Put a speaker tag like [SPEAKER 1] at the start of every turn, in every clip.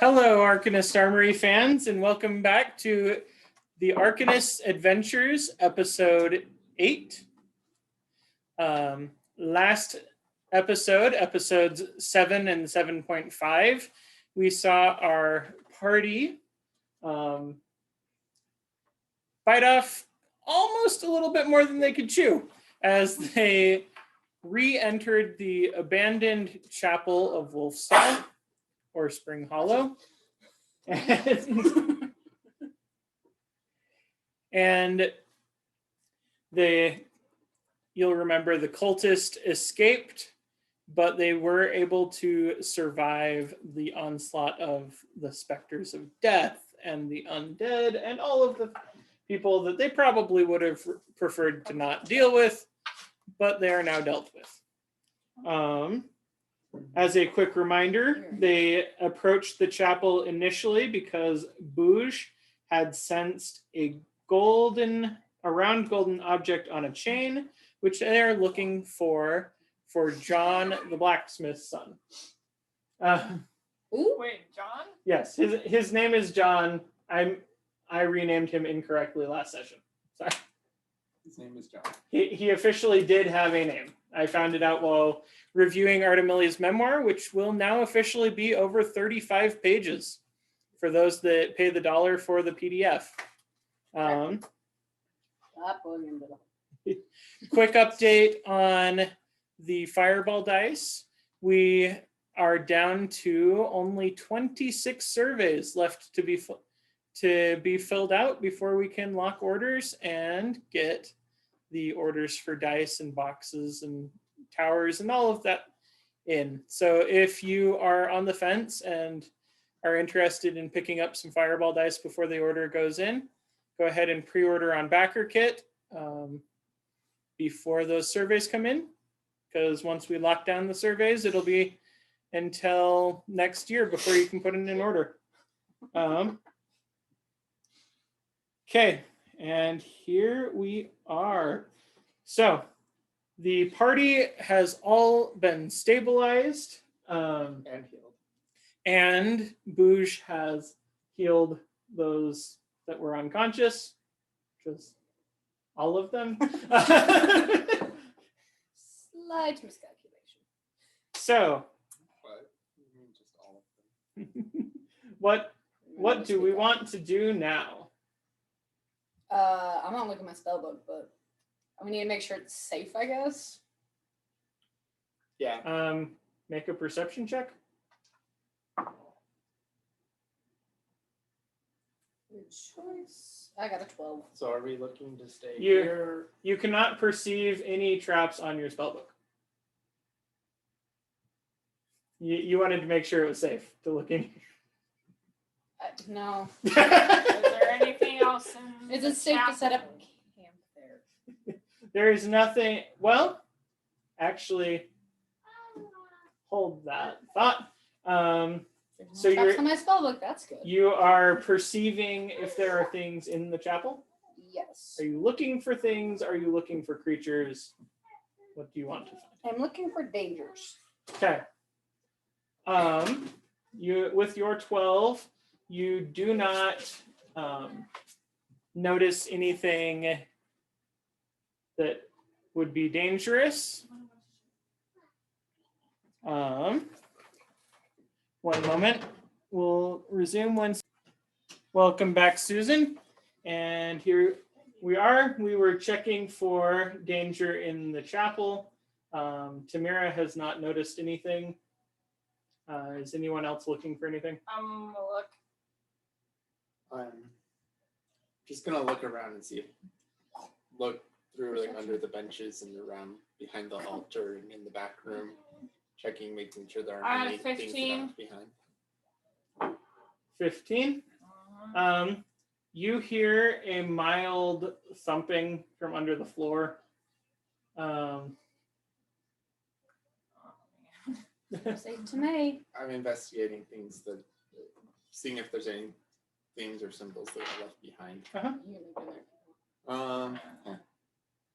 [SPEAKER 1] Hello, Arcanist Armory fans, and welcome back to the Arcanist Adventures, episode 8. Last episode, episodes 7 and 7.5, we saw our party bite off almost a little bit more than they could chew as they re-entered the abandoned chapel of Wolfstall, or Spring Hollow. And you'll remember the cultist escaped, but they were able to survive the onslaught of the specters of death and the undead and all of the people that they probably would have preferred to not deal with, but they are now dealt with. As a quick reminder, they approached the chapel initially because Bouge had sensed a round golden object on a chain, which they are looking for John the blacksmith's son.
[SPEAKER 2] Wait, John?
[SPEAKER 1] Yes, his name is John. I renamed him incorrectly last session. Sorry.
[SPEAKER 3] His name is John.
[SPEAKER 1] He officially did have a name. I found it out while reviewing Artemilia's memoir, which will now officially be over 35 pages for those that pay the $1 for the PDF. Quick update on the fireball dice. We are down to only 26 surveys left to be filled out before we can lock orders and get the orders for dice and boxes and towers and all of that in. So if you are on the fence and are interested in picking up some fireball dice before the order goes in, go ahead and pre-order on BackerKit before those surveys come in, because once we lock down the surveys, it'll be until next year before you can put in an order. Okay, and here we are. So the party has all been stabilized
[SPEAKER 3] And healed.
[SPEAKER 1] and Bouge has healed those that were unconscious, which was all of them.
[SPEAKER 2] Slight miscalculation.
[SPEAKER 1] So
[SPEAKER 3] But you mean just all of them.
[SPEAKER 1] what do we want to do now?
[SPEAKER 2] I'm not looking at my spell book, but we need to make sure it's safe, I guess.
[SPEAKER 3] Yeah.
[SPEAKER 1] Make a perception check.
[SPEAKER 2] Good choice. I got a 12.
[SPEAKER 3] So are we looking to stay
[SPEAKER 1] You-
[SPEAKER 3] here?
[SPEAKER 1] You cannot perceive any traps on your spellbook. You wanted to make sure it was safe to look in.
[SPEAKER 2] No.
[SPEAKER 4] Is there anything else in
[SPEAKER 2] Is
[SPEAKER 4] the
[SPEAKER 2] it safe to set up
[SPEAKER 4] chapel?
[SPEAKER 2] camp there?
[SPEAKER 1] There is nothing. Well, actually, hold that thought.
[SPEAKER 2] There's
[SPEAKER 1] So
[SPEAKER 2] no traps
[SPEAKER 1] you're-
[SPEAKER 2] on my spell book. That's good.
[SPEAKER 1] You are perceiving if there are things in the chapel.
[SPEAKER 2] Yes.
[SPEAKER 1] Are you looking for things? Are you looking for creatures? What do you want to find?
[SPEAKER 2] I'm looking for dangers.
[SPEAKER 1] Okay. You with your 12, you do not notice anything that would be dangerous. One moment. We'll resume once. Welcome back, Susan. And here we are. We were checking for danger in the chapel. Tamira has not noticed anything. Is anyone else looking for anything?
[SPEAKER 4] Look.
[SPEAKER 3] I'm just gonna look around and see. Look through like under the benches and around behind the altar and in the back room, checking, making sure there aren't any things
[SPEAKER 4] 15.
[SPEAKER 3] left behind.
[SPEAKER 1] 15. You hear a mild thumping from under the floor.
[SPEAKER 2] Safe to me.
[SPEAKER 3] I'm investigating things that, seeing if there's any things or symbols that are left behind.
[SPEAKER 1] Uh-huh.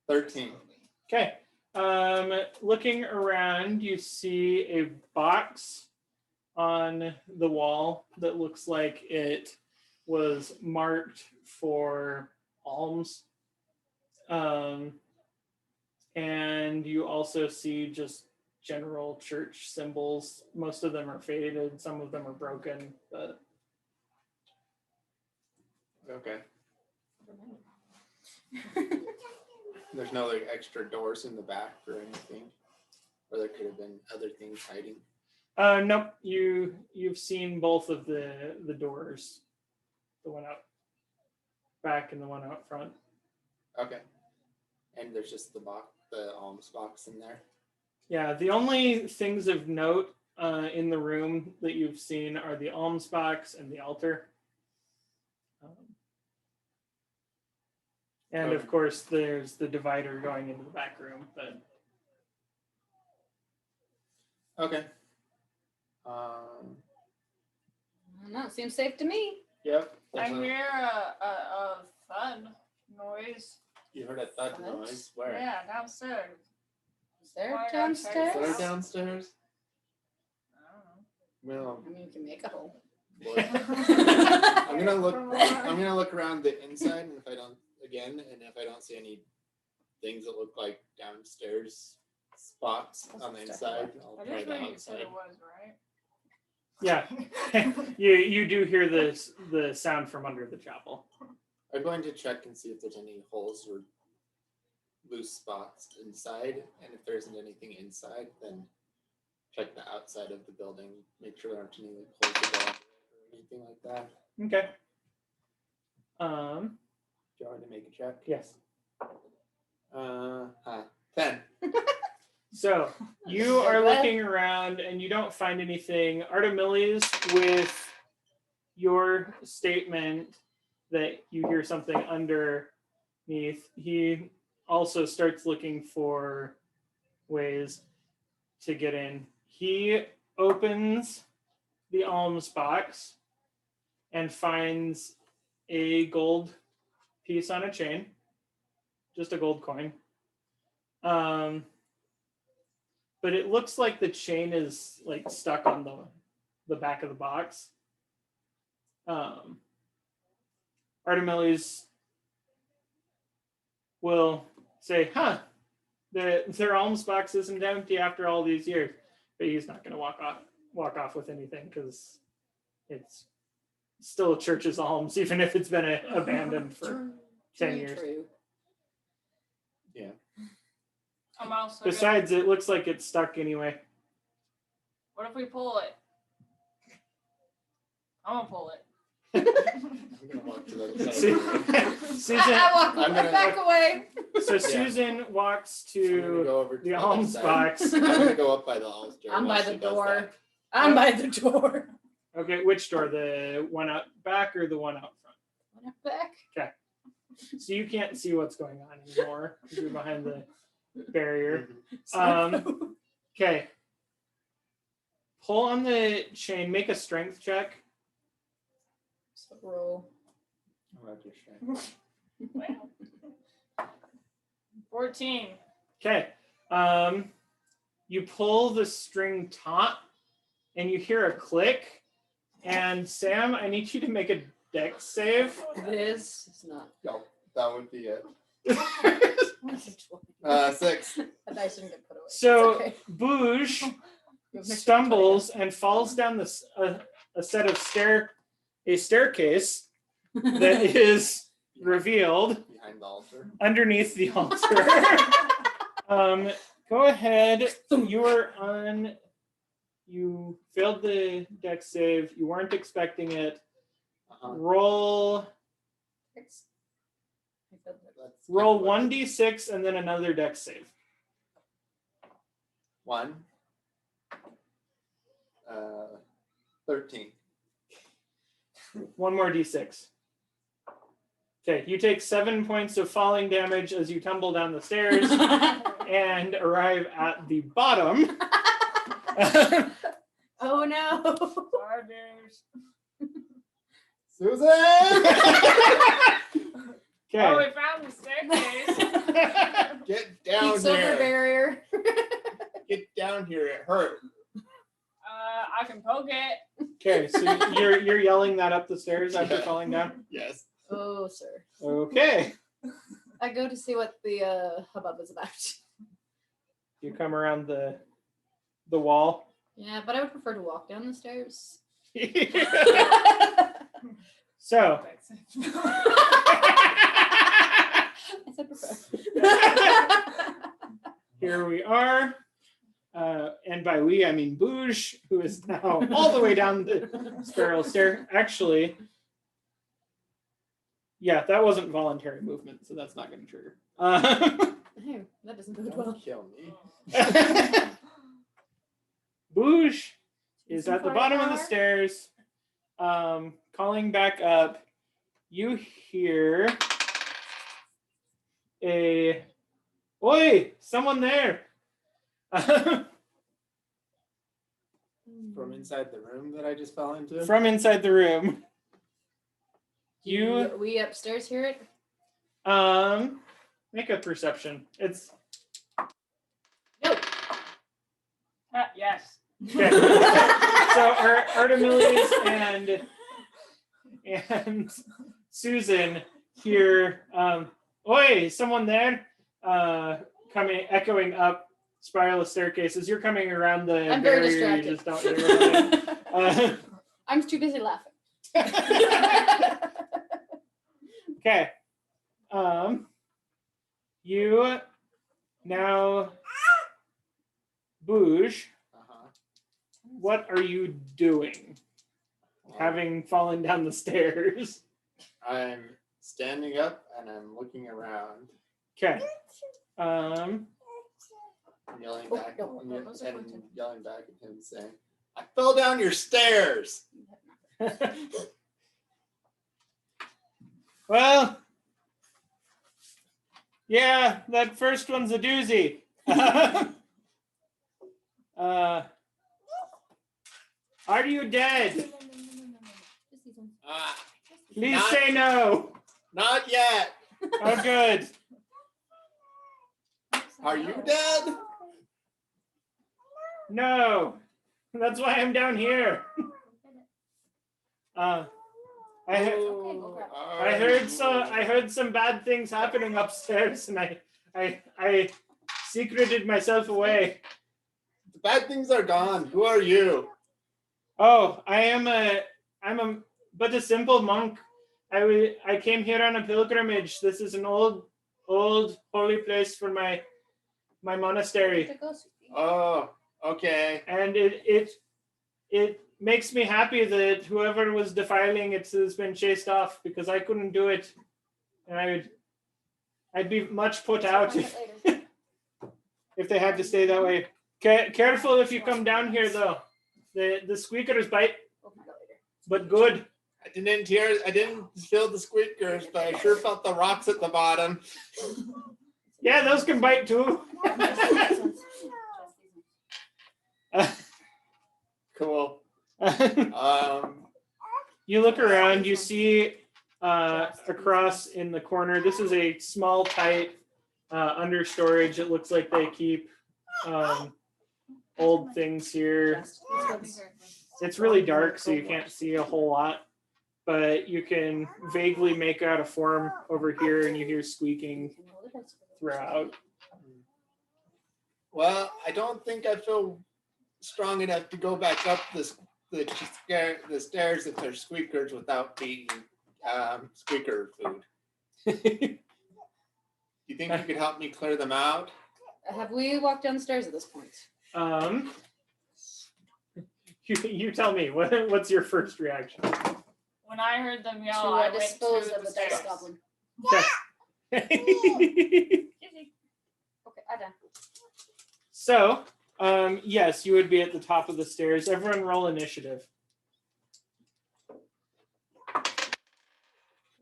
[SPEAKER 3] 13.
[SPEAKER 1] Okay. Looking around, you see a box on the wall that looks like it was marked for alms. And you also see just general church symbols. Most of them are faded, some of them are broken, but
[SPEAKER 3] Okay. There's no like extra doors in the back or anything, or there could have been other things hiding.
[SPEAKER 1] nope. You've seen both of the doors, the one out back and the one out front.
[SPEAKER 3] Okay. And there's just the alms box in there.
[SPEAKER 1] Yeah, the only things of note in the room that you've seen are the alms box and the altar. And of course, there's the divider going into the back room. But
[SPEAKER 3] Okay.
[SPEAKER 2] No, it seems safe to me.
[SPEAKER 1] yep.
[SPEAKER 4] I hear a thud noise.
[SPEAKER 3] You heard a thud
[SPEAKER 2] What?
[SPEAKER 3] noise. Where?
[SPEAKER 4] Yeah, downstairs.
[SPEAKER 2] Is there
[SPEAKER 4] Why
[SPEAKER 2] downstairs?
[SPEAKER 3] Is there
[SPEAKER 4] outside?
[SPEAKER 3] downstairs?
[SPEAKER 4] I don't know.
[SPEAKER 3] Well,
[SPEAKER 2] I mean, you can make a hole.
[SPEAKER 3] boy. I'm gonna look around the inside, and if I don't see any things that look like downstairs spots on the inside, I'll
[SPEAKER 4] That
[SPEAKER 3] try
[SPEAKER 4] is
[SPEAKER 3] the
[SPEAKER 4] what you said
[SPEAKER 3] outside.
[SPEAKER 4] it was, right?
[SPEAKER 1] Yeah, you do hear the sound from under the chapel.
[SPEAKER 3] I'm going to check and see if there's any holes or loose spots inside, and if there isn't anything inside, then check the outside of the building, make sure there aren't any holes to go or anything like that.
[SPEAKER 1] Okay.
[SPEAKER 3] Do you want me to make a check?
[SPEAKER 1] Yes.
[SPEAKER 3] 10.
[SPEAKER 1] So you are looking around and you don't find anything. Artemiles, with your statement that you hear something underneath, he also starts looking for ways to get in. He opens the alms box and finds a gold piece on a chain, just a gold coin. But it looks like the chain is like stuck on the back of the box. Artemiles will say, their alms box isn't empty after all these years. But he's not going to walk off with anything because it's still a church's alms, even if it's been abandoned for 10 years.
[SPEAKER 2] True.
[SPEAKER 3] Yeah.
[SPEAKER 4] I'm also
[SPEAKER 1] Besides, it looks like it's stuck anyway.
[SPEAKER 4] what if we pull it? I'm gonna pull it.
[SPEAKER 3] I'm gonna walk to the other side of the room.
[SPEAKER 1] Susan,
[SPEAKER 2] I walk
[SPEAKER 3] I'm gonna-
[SPEAKER 2] back away.
[SPEAKER 1] so Susan walks
[SPEAKER 3] I'm gonna
[SPEAKER 1] to
[SPEAKER 3] go over to
[SPEAKER 1] the
[SPEAKER 3] other
[SPEAKER 1] alms
[SPEAKER 3] side.
[SPEAKER 1] box.
[SPEAKER 3] I'm gonna go up by the altar.
[SPEAKER 2] I'm
[SPEAKER 3] while
[SPEAKER 2] by
[SPEAKER 3] she
[SPEAKER 2] the
[SPEAKER 3] does
[SPEAKER 2] door.
[SPEAKER 3] that.
[SPEAKER 2] I'm by the door.
[SPEAKER 1] Okay, which door? The one out back or the one out front?
[SPEAKER 2] Wanna back?
[SPEAKER 1] So you can't see what's going on anymore because you're behind the barrier.
[SPEAKER 3] Mhm.
[SPEAKER 1] Okay. Pull on the chain, make a strength check.
[SPEAKER 2] So roll.
[SPEAKER 3] I'm about to strength.
[SPEAKER 4] Wow. 14.
[SPEAKER 1] Okay. You pull the string taut and you hear a click. And Sam, I need you to make a dex save.
[SPEAKER 2] This is not.
[SPEAKER 3] No, that would be it.
[SPEAKER 2] 6.
[SPEAKER 3] 6.
[SPEAKER 2] A dice didn't get put away.
[SPEAKER 1] So
[SPEAKER 2] It's okay.
[SPEAKER 1] Bouge
[SPEAKER 2] You have an extra
[SPEAKER 1] stumbles and falls down a set of staircase that is revealed
[SPEAKER 3] Behind the altar.
[SPEAKER 1] underneath the altar. Go ahead. You failed the dex save. You weren't expecting it.
[SPEAKER 3] Uh-huh.
[SPEAKER 1] Roll
[SPEAKER 2] It's- I feel that.
[SPEAKER 3] That's
[SPEAKER 1] roll
[SPEAKER 3] kind of what-
[SPEAKER 1] 1d6 and then another dex save.
[SPEAKER 3] 1. 13.
[SPEAKER 1] One more d6. Okay, you take 7 points of falling damage as you tumble down the stairs and arrive at the bottom.
[SPEAKER 2] Oh no.
[SPEAKER 4] Garbage.
[SPEAKER 3] Susan!
[SPEAKER 1] Okay.
[SPEAKER 4] Oh, we found the staircase.
[SPEAKER 3] Get down
[SPEAKER 2] Pete Silver
[SPEAKER 3] here.
[SPEAKER 2] barrier.
[SPEAKER 3] Get down here. It hurt.
[SPEAKER 4] I can poke it.
[SPEAKER 1] Okay, so you're yelling that up the stairs after
[SPEAKER 3] Yeah.
[SPEAKER 1] falling down.
[SPEAKER 3] Yes.
[SPEAKER 2] Oh, sir.
[SPEAKER 1] Okay,
[SPEAKER 2] I go to see what the hubbub is about.
[SPEAKER 1] you come around the wall.
[SPEAKER 2] Yeah, but I would prefer to walk down the stairs.
[SPEAKER 1] So
[SPEAKER 2] I said prefer.
[SPEAKER 1] here we are. And by we, I mean Bouge, who is now all the way down the spiral stair. Actually, yeah, that wasn't voluntary movement, so that's not going to trigger.
[SPEAKER 2] Hey, that doesn't bode
[SPEAKER 3] Don't
[SPEAKER 2] well.
[SPEAKER 3] kill me.
[SPEAKER 1] Bouge is at the
[SPEAKER 2] Fire
[SPEAKER 1] bottom of the
[SPEAKER 2] power?
[SPEAKER 1] stairs, calling back up. You hear a, oi, someone there.
[SPEAKER 3] From inside the room that I just fell into.
[SPEAKER 1] From inside the room.
[SPEAKER 2] Do we upstairs hear it?
[SPEAKER 1] Make a perception. It's
[SPEAKER 2] No.
[SPEAKER 4] Yes.
[SPEAKER 1] okay. So Artemilius and Susan hear oi, someone there, coming, echoing up spiral staircases. You're coming around the
[SPEAKER 2] I'm very
[SPEAKER 1] barrier, you
[SPEAKER 2] distracted.
[SPEAKER 1] just don't hear anything.
[SPEAKER 2] I'm too busy laughing.
[SPEAKER 1] Okay. You now, Bouge,
[SPEAKER 3] Uh-huh.
[SPEAKER 1] what are you doing? Having fallen down the stairs.
[SPEAKER 3] I'm standing up and I'm looking around,
[SPEAKER 1] Okay.
[SPEAKER 3] and yelling
[SPEAKER 2] Oh,
[SPEAKER 3] back
[SPEAKER 2] no,
[SPEAKER 3] at
[SPEAKER 2] no,
[SPEAKER 3] him,
[SPEAKER 2] those are
[SPEAKER 3] and
[SPEAKER 2] pointed.
[SPEAKER 3] yelling back at him, saying, "I fell down your stairs."
[SPEAKER 1] Well, yeah, that first one's a doozy. Are you dead?
[SPEAKER 2] Just these ones.
[SPEAKER 3] Ah,
[SPEAKER 1] Please
[SPEAKER 3] Not-
[SPEAKER 1] say no.
[SPEAKER 3] not yet.
[SPEAKER 1] Oh, good.
[SPEAKER 3] Are you dead?
[SPEAKER 1] No. That's why I'm down here. I heard some bad things happening upstairs, and I secreted myself away.
[SPEAKER 3] The bad things are gone. Who are you?
[SPEAKER 1] Oh, I'm a but a simple monk. I came here on a pilgrimage. This is an old holy place for my monastery,
[SPEAKER 3] Oh, okay.
[SPEAKER 1] and it makes me happy that whoever was defiling it has been chased off, because I couldn't do it, and I'd be much put out if they had to stay that way. Careful if you come down here, though. The squeakers bite, but good.
[SPEAKER 3] I didn't feel the squeakers, but I sure felt the rocks at the bottom.
[SPEAKER 1] Yeah, those can bite too.
[SPEAKER 3] Cool.
[SPEAKER 1] You look around, you see across in the corner, this is a small, tight under storage. It looks like they keep old things here. It's really dark, so you can't see a whole lot, but you can vaguely make out a form over here, and you hear squeaking throughout.
[SPEAKER 3] Well, I don't think I feel strong enough to go back up the stairs if there's squeakers without being squeaker food. Do you think you could help me clear them out?
[SPEAKER 2] Have we walked down the stairs at this point?
[SPEAKER 1] You tell me, what's your first reaction?
[SPEAKER 4] When I heard them yell,
[SPEAKER 2] To
[SPEAKER 4] I went
[SPEAKER 2] dispose
[SPEAKER 4] to
[SPEAKER 2] of
[SPEAKER 4] the
[SPEAKER 2] the dice
[SPEAKER 4] stairs.
[SPEAKER 2] goblin.
[SPEAKER 1] Okay.
[SPEAKER 2] Okay, I done.
[SPEAKER 1] So, yes, you would be at the top of the stairs. Everyone roll initiative.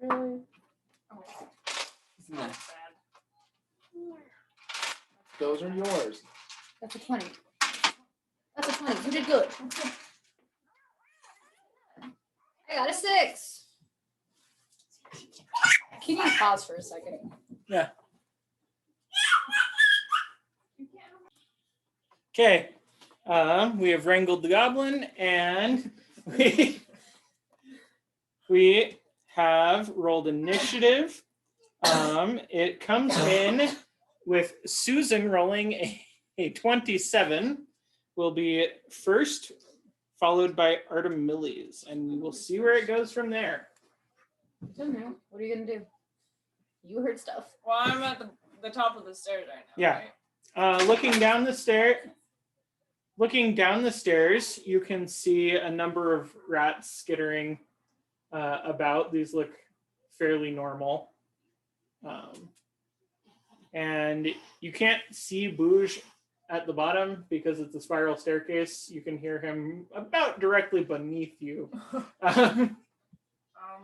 [SPEAKER 2] Really?
[SPEAKER 4] That's bad.
[SPEAKER 3] Those are yours.
[SPEAKER 2] That's a 20. That's a 20. You did good. I got a 6. Can you pause for a second?
[SPEAKER 1] Okay. We have wrangled the goblin, and we have rolled initiative. It comes in with Susan rolling a 27. Will be first, followed by Artemilies, and we will see where it goes from there.
[SPEAKER 2] I don't know. What are you gonna do? You heard stuff.
[SPEAKER 4] Well, I'm at the top of the stairs right now.
[SPEAKER 1] Yeah.
[SPEAKER 4] Right?
[SPEAKER 1] Looking down the stairs, you can see a number of rats skittering about. These look fairly normal. And you can't see Bouge at the bottom because it's a spiral staircase. You can hear him about directly beneath you.
[SPEAKER 4] I'm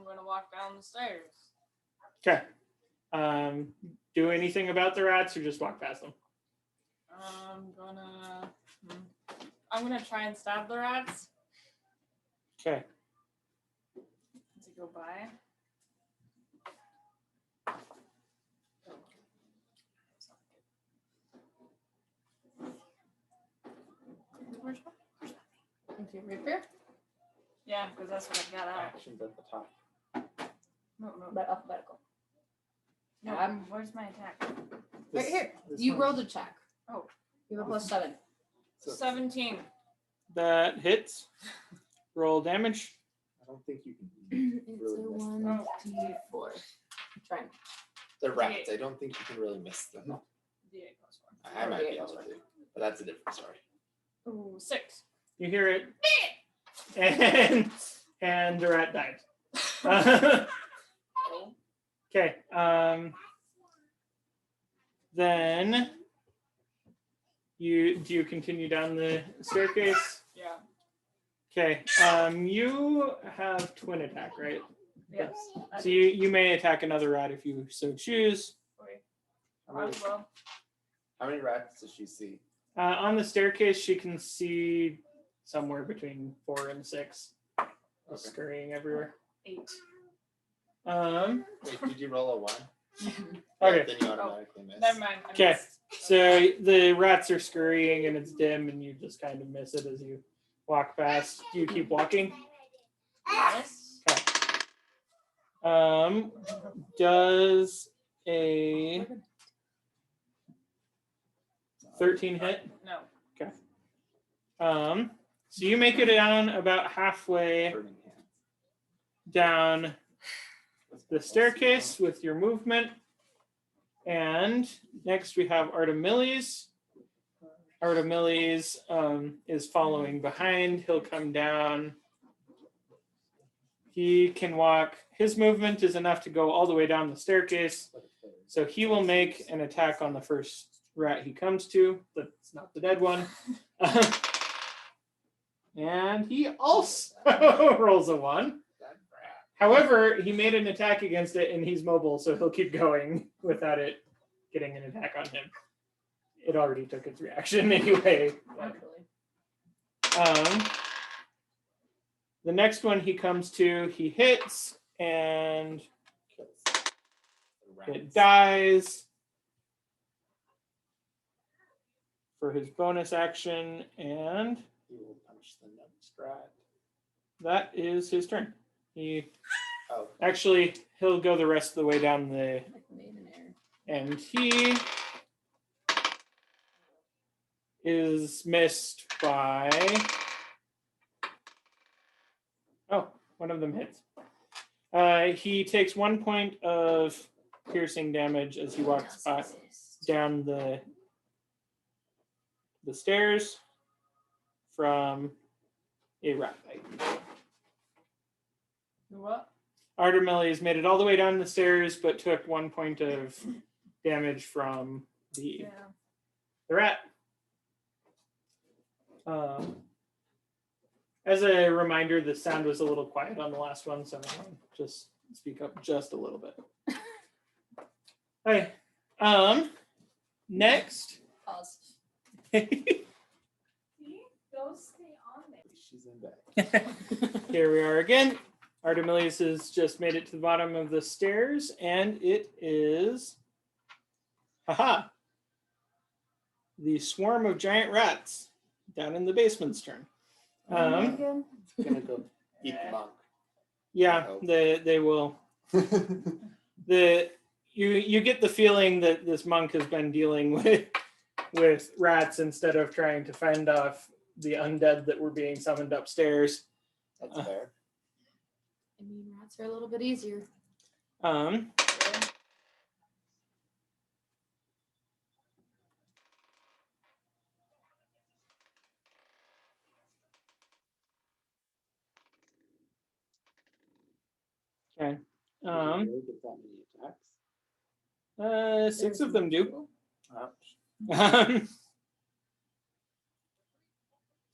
[SPEAKER 4] gonna walk down the stairs.
[SPEAKER 1] Okay. Do anything about the rats or just walk past them?
[SPEAKER 4] I'm gonna try and stab the rats
[SPEAKER 1] Okay.
[SPEAKER 4] as I go by.
[SPEAKER 2] Into your rapier?
[SPEAKER 4] Yeah, because that's what I got out.
[SPEAKER 3] Actions at the top.
[SPEAKER 4] No.
[SPEAKER 2] But alphabetical.
[SPEAKER 4] No,
[SPEAKER 2] I'm-
[SPEAKER 4] where's my attack?
[SPEAKER 2] Right here.
[SPEAKER 3] This
[SPEAKER 2] You
[SPEAKER 3] one.
[SPEAKER 2] rolled a check.
[SPEAKER 4] Oh.
[SPEAKER 2] You have a +7.
[SPEAKER 3] So
[SPEAKER 4] 17.
[SPEAKER 1] That hits. Roll damage.
[SPEAKER 3] I don't think you can.
[SPEAKER 2] It's
[SPEAKER 3] Really
[SPEAKER 2] a
[SPEAKER 3] missed
[SPEAKER 2] 1d4. Try.
[SPEAKER 3] They're rats. I don't think you can really miss them.
[SPEAKER 4] D8 plus 4.
[SPEAKER 3] I might be able to, but that's a different story.
[SPEAKER 4] Ooh, 6.
[SPEAKER 1] You hear it, and the rat died. Okay. Then you continue down the staircase?
[SPEAKER 4] Yeah.
[SPEAKER 1] Okay. You have twin attack, right?
[SPEAKER 4] Yes.
[SPEAKER 1] So you may attack another rat if you so choose.
[SPEAKER 4] Okay.
[SPEAKER 3] How
[SPEAKER 4] Might
[SPEAKER 3] many,
[SPEAKER 4] as well.
[SPEAKER 3] how many rats does she see?
[SPEAKER 1] On the staircase, she can see somewhere between 4 and 6,
[SPEAKER 3] Okay.
[SPEAKER 1] scurrying everywhere.
[SPEAKER 4] 8.
[SPEAKER 3] Wait, did you roll a 1?
[SPEAKER 1] Okay.
[SPEAKER 3] Then you automatically miss.
[SPEAKER 4] Never mind. I
[SPEAKER 1] Okay.
[SPEAKER 4] missed.
[SPEAKER 1] So the rats are scurrying and it's dim, and you just kind of miss it as you walk past. Do you keep walking?
[SPEAKER 4] Yes.
[SPEAKER 1] Does a 13 hit?
[SPEAKER 4] No.
[SPEAKER 1] So you make it down about halfway
[SPEAKER 3] Burning hands.
[SPEAKER 1] down the staircase with your movement. And next we have Artemilies. Artemilies is following behind. He'll come down. He can walk. His movement is enough to go all the way down the staircase. So he will make an attack on the first rat he comes to. That's not the dead one. And he also rolls a 1.
[SPEAKER 3] That rat.
[SPEAKER 1] However, he made an attack against it and he's mobile, so he'll keep going without it getting an attack on him. It already took its reaction anyway.
[SPEAKER 2] Naturally.
[SPEAKER 1] The next one he comes to, he hits and
[SPEAKER 3] Kills the rats.
[SPEAKER 1] it dies for his bonus action, and
[SPEAKER 3] He will punch the next rat.
[SPEAKER 1] that is his turn.
[SPEAKER 3] Oh,
[SPEAKER 1] He'll go the rest of the way down the,
[SPEAKER 2] Like made an error.
[SPEAKER 1] and he is missed by, oh, one of them hits. He takes 1 point of piercing damage as he walks by, down the stairs from a rat bite.
[SPEAKER 4] What?
[SPEAKER 1] Artemilies made it all the way down the stairs, but took 1 point of damage from the rat. As a reminder, the sound was a little quiet on the last one, so everyone just speak up just a little bit. Okay. Next.
[SPEAKER 2] Pause.
[SPEAKER 4] See? Those stay on there.
[SPEAKER 3] she's in bed.
[SPEAKER 1] Here we are again. Artemilius has just made it to the bottom of the stairs, and it is, haha, the swarm of giant rats down in the basement's turn.
[SPEAKER 2] Again?
[SPEAKER 3] Gonna go eat the monk.
[SPEAKER 1] Yeah, they will. You get the feeling that this monk has been dealing with rats instead of trying to fend off the undead that were being summoned upstairs.
[SPEAKER 3] That's fair.
[SPEAKER 2] I mean, rats are a little bit easier.
[SPEAKER 1] Um, okay.
[SPEAKER 3] Did you really get that many attacks?
[SPEAKER 1] 6 of them do.
[SPEAKER 3] Ouch.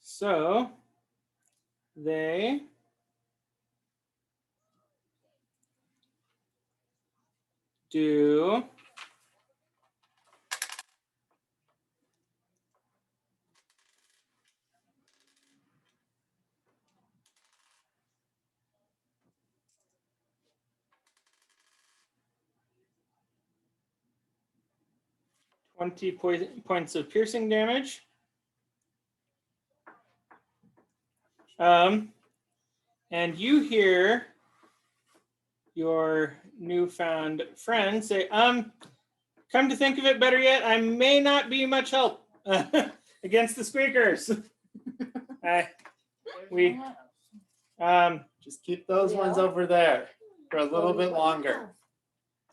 [SPEAKER 1] So they do 20 points of piercing damage. And you hear your newfound friend say, come to think of it, better yet, I may not be much help against the squeakers. We
[SPEAKER 3] Just keep those ones over there for a little bit longer.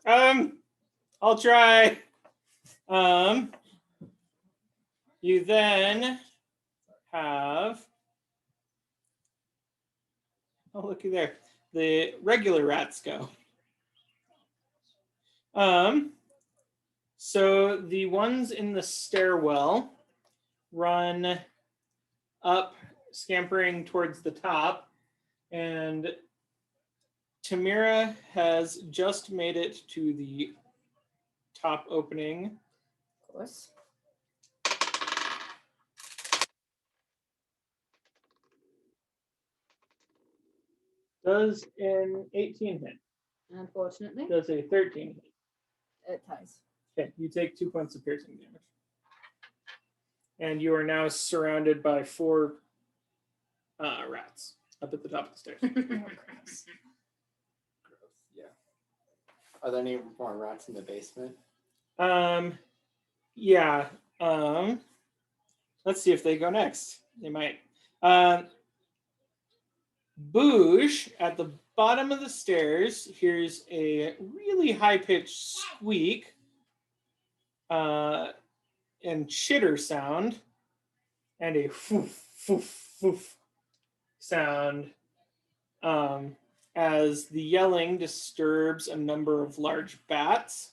[SPEAKER 1] I'll try. You then have, oh, looky there, the regular rats go. So the ones in the stairwell run up, scampering towards the top, and Tamira has just made it to the top opening.
[SPEAKER 2] Of course.
[SPEAKER 1] Does an 18 hit?
[SPEAKER 2] Unfortunately,
[SPEAKER 1] Does a 13 hit?
[SPEAKER 2] it ties.
[SPEAKER 1] Okay, you take 2 points of piercing damage. And you are now surrounded by 4 rats up at the top of the stairs.
[SPEAKER 3] Gross. Yeah. Are there any more rats in the basement?
[SPEAKER 1] Yeah. Let's see if they go next. They might. Boosh at the bottom of the stairs hears a really high-pitched squeak and chitter sound and a foof, foof, foof sound as the yelling disturbs a number of large bats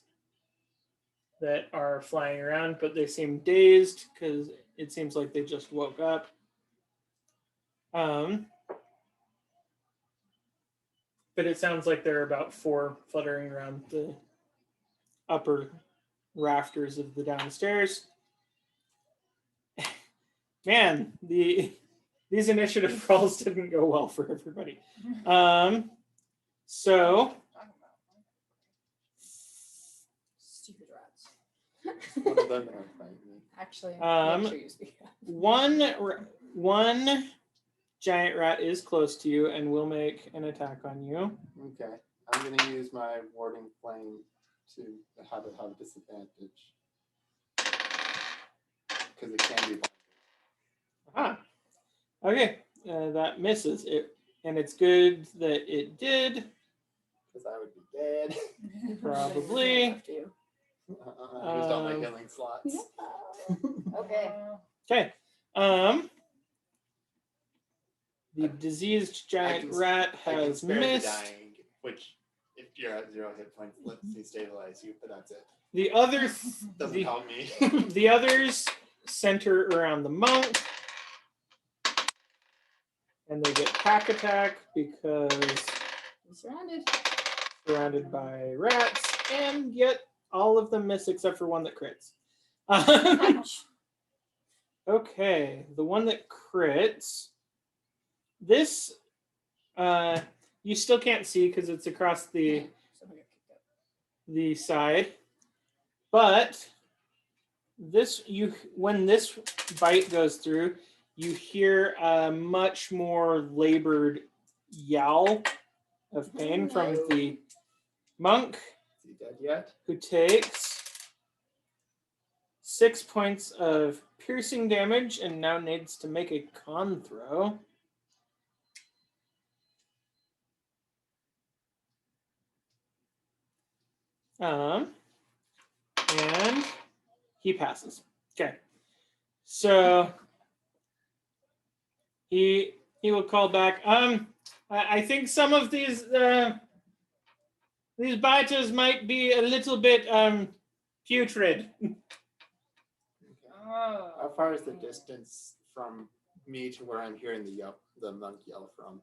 [SPEAKER 1] that are flying around, but they seem dazed because it seems like they just woke up. But it sounds like there are about 4 fluttering around the upper rafters of the downstairs. Man, these initiative rolls didn't go well for everybody. So
[SPEAKER 2] Stupid rats.
[SPEAKER 3] One of them are fighting.
[SPEAKER 2] Actually,
[SPEAKER 1] Um,
[SPEAKER 2] sure you speak up.
[SPEAKER 1] one giant rat is close to you and will make an attack on you.
[SPEAKER 3] Okay. I'm going to use my warding flame to have a disadvantage. Because it can be.
[SPEAKER 1] Aha. Okay, that misses it, and it's good that it did.
[SPEAKER 3] Because I would be dead.
[SPEAKER 1] Probably.
[SPEAKER 2] After you.
[SPEAKER 3] I used all my healing slots.
[SPEAKER 2] Okay.
[SPEAKER 1] Okay. The diseased giant rat
[SPEAKER 3] I can
[SPEAKER 1] has
[SPEAKER 3] spare
[SPEAKER 1] missed.
[SPEAKER 3] the dying, which, if you're at 0 hit points, lets me stabilize you, but that's it.
[SPEAKER 1] The other,
[SPEAKER 3] Doesn't help me.
[SPEAKER 1] the others center around the monk, and they get pack attack because
[SPEAKER 2] I'm
[SPEAKER 1] surrounded by rats, and yet all of them miss except for one that crits. Okay, the one that crits. This you still can't see because it's across the side, but this when this bite goes through, you hear a much more labored yowl of pain from the monk,
[SPEAKER 3] Is he dead yet?
[SPEAKER 1] who takes 6 points of piercing damage and now needs to make a con throw. And he passes. Okay. So he will call back. I think some of these biters might be a little bit putrid.
[SPEAKER 4] Oh.
[SPEAKER 3] How far is the distance from me to where I'm hearing the monk yell from?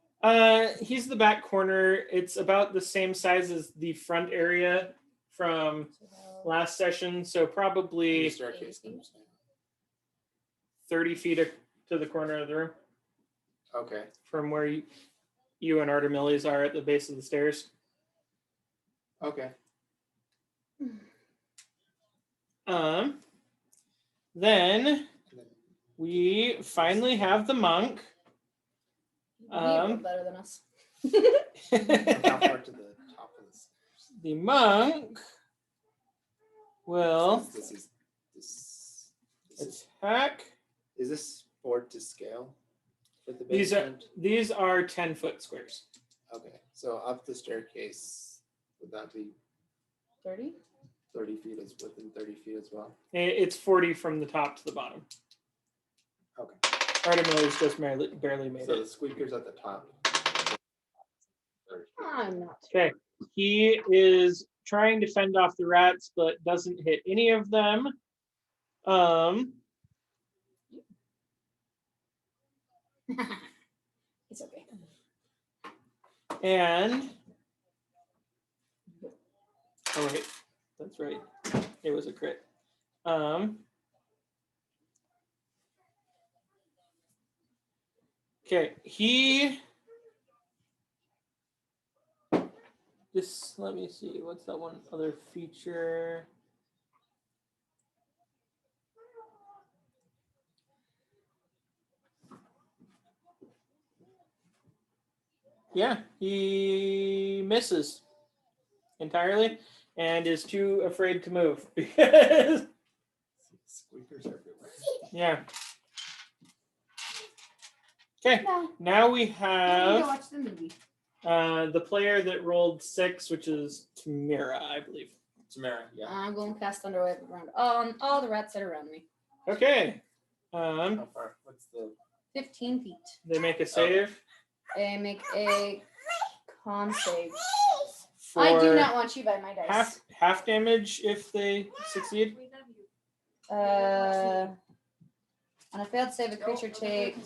[SPEAKER 1] He's the back corner. It's about the same size as the front area from last session, so
[SPEAKER 3] The
[SPEAKER 1] probably
[SPEAKER 3] staircase comes down.
[SPEAKER 1] 30 feet to the corner of the room
[SPEAKER 3] Okay.
[SPEAKER 1] from where you and Artemilius are at the base of the stairs.
[SPEAKER 3] Okay.
[SPEAKER 1] Then
[SPEAKER 3] And then
[SPEAKER 1] we finally have the monk.
[SPEAKER 2] Better than us.
[SPEAKER 3] how far to the top of the stairs?
[SPEAKER 1] The monk will
[SPEAKER 3] This is
[SPEAKER 1] attack.
[SPEAKER 3] is this board to scale for the
[SPEAKER 1] These
[SPEAKER 3] basement?
[SPEAKER 1] are 10-foot squares.
[SPEAKER 3] Okay. So up the staircase, would that be
[SPEAKER 2] 30?
[SPEAKER 3] 30 feet is within 30 feet as well?
[SPEAKER 1] It's 40 from the top to the bottom.
[SPEAKER 3] Okay.
[SPEAKER 1] Artemilius just barely made
[SPEAKER 3] So
[SPEAKER 1] it.
[SPEAKER 3] the squeaker's at the top.
[SPEAKER 2] I'm not.
[SPEAKER 1] Okay. He is trying to fend off the rats, but doesn't hit any of them.
[SPEAKER 2] It's okay.
[SPEAKER 1] And oh wait, that's right. It was a crit. Okay, let me see, what's that one other feature? Yeah, he misses entirely and is too afraid to move because
[SPEAKER 3] Squeakers everywhere.
[SPEAKER 1] yeah. Okay,
[SPEAKER 2] No.
[SPEAKER 1] now we
[SPEAKER 2] Go
[SPEAKER 1] have
[SPEAKER 2] watch the movie.
[SPEAKER 1] the player that rolled 6, which is Tamira, I believe.
[SPEAKER 3] Tamara, yeah.
[SPEAKER 2] I'm going to cast Thunderwave around all the rats that are around me.
[SPEAKER 1] Okay.
[SPEAKER 3] How far? What's the
[SPEAKER 2] 15 feet.
[SPEAKER 1] They make a save.
[SPEAKER 2] I make a con save.
[SPEAKER 1] For
[SPEAKER 2] I do not want you by my dice.
[SPEAKER 1] half damage if they succeed.
[SPEAKER 2] On a failed save, a creature takes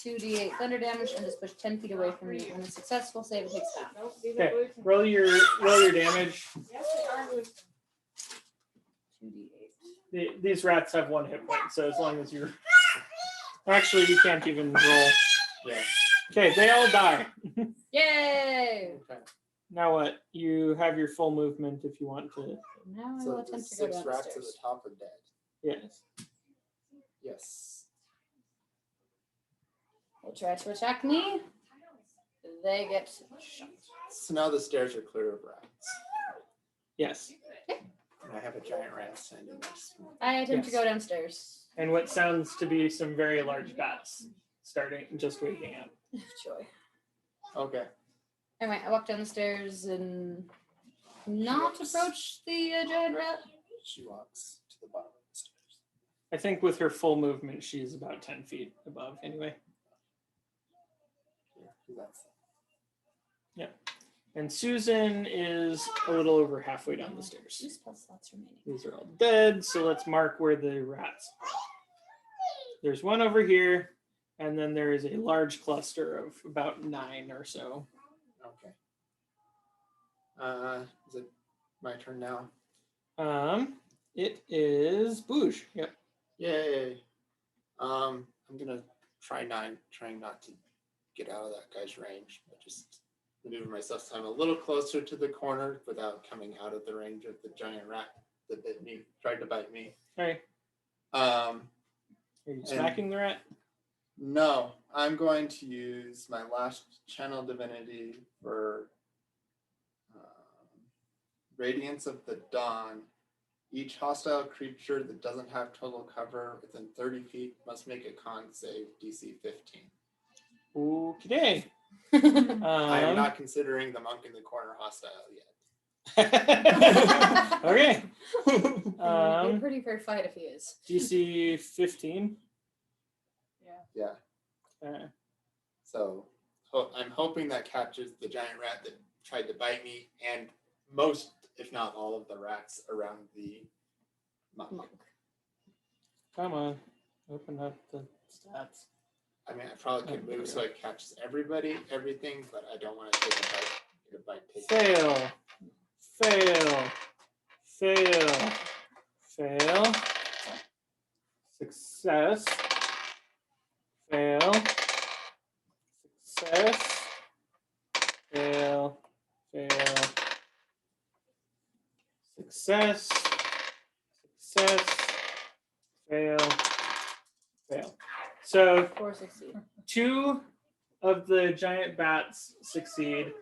[SPEAKER 2] 2d8 thunder damage and is pushed 10 feet away from you. On a successful save, it takes half.
[SPEAKER 1] Okay. Roll your damage.
[SPEAKER 2] 2d8.
[SPEAKER 1] These rats have 1 hit point, so as long as you're actually you can't even roll.
[SPEAKER 3] Yeah.
[SPEAKER 1] Okay, they all die.
[SPEAKER 2] Yay!
[SPEAKER 3] Okay.
[SPEAKER 1] Now what? You have your full movement if you want to.
[SPEAKER 2] Now I
[SPEAKER 3] So
[SPEAKER 2] will
[SPEAKER 3] the
[SPEAKER 2] attempt to go
[SPEAKER 3] 6 rats at the
[SPEAKER 2] downstairs.
[SPEAKER 3] top are dead.
[SPEAKER 1] Yes.
[SPEAKER 3] Yes.
[SPEAKER 2] They try to attack me. They get shot.
[SPEAKER 3] So now the stairs are clear of rats.
[SPEAKER 1] Yes.
[SPEAKER 3] And I have a giant rat standing next to me.
[SPEAKER 2] I attempt to
[SPEAKER 1] Yes.
[SPEAKER 2] go downstairs.
[SPEAKER 1] And what sounds to be some very large bats just waking up.
[SPEAKER 2] Joy.
[SPEAKER 3] Okay.
[SPEAKER 2] Anyway, I walk down the stairs and not approach the giant rat.
[SPEAKER 3] She walks to the bottom of the stairs.
[SPEAKER 1] I think with her full movement, she's about 10 feet above anyway.
[SPEAKER 3] Yeah, 'cause that's
[SPEAKER 1] And Susan is a little over halfway down the
[SPEAKER 2] Two
[SPEAKER 1] stairs.
[SPEAKER 2] spell slots remaining.
[SPEAKER 1] These are all dead, so let's mark where the rats are. There's one over here, and then there is a large cluster of about 9 or so.
[SPEAKER 3] okay. Is it my turn now?
[SPEAKER 1] It is Bouge. Yep.
[SPEAKER 3] Yay. I'm gonna trying not to get out of that guy's range, but just maneuver myself so I'm a little closer to the corner without coming out of the range of the giant rat that bit me, tried to bite me.
[SPEAKER 1] All right.
[SPEAKER 3] Um,
[SPEAKER 1] Are you smacking the rat?
[SPEAKER 3] No, I'm going to use my last channel divinity for Radiance of the Dawn. Each hostile creature that doesn't have total cover within 30 feet must make a con save DC 15.
[SPEAKER 1] Okay.
[SPEAKER 3] I am not considering the monk in the corner hostile yet.
[SPEAKER 1] Okay.
[SPEAKER 2] It'd be a pretty fair fight if he is.
[SPEAKER 1] DC 15.
[SPEAKER 3] Yeah.
[SPEAKER 1] Okay.
[SPEAKER 3] So I'm hoping that captures the giant rat that tried to bite me and most, if not all, of the rats around the monk.
[SPEAKER 1] Come on. Open up the stats.
[SPEAKER 3] I mean, I probably could move so it catches everybody, everything, but I don't want to take a bite.
[SPEAKER 1] Fail. Fail. Fail. Fail. Success. Fail. Success. Fail. Fail. Success. Success. Fail. Fail. So
[SPEAKER 2] 4 succeed.
[SPEAKER 1] 2 of the giant bats succeed,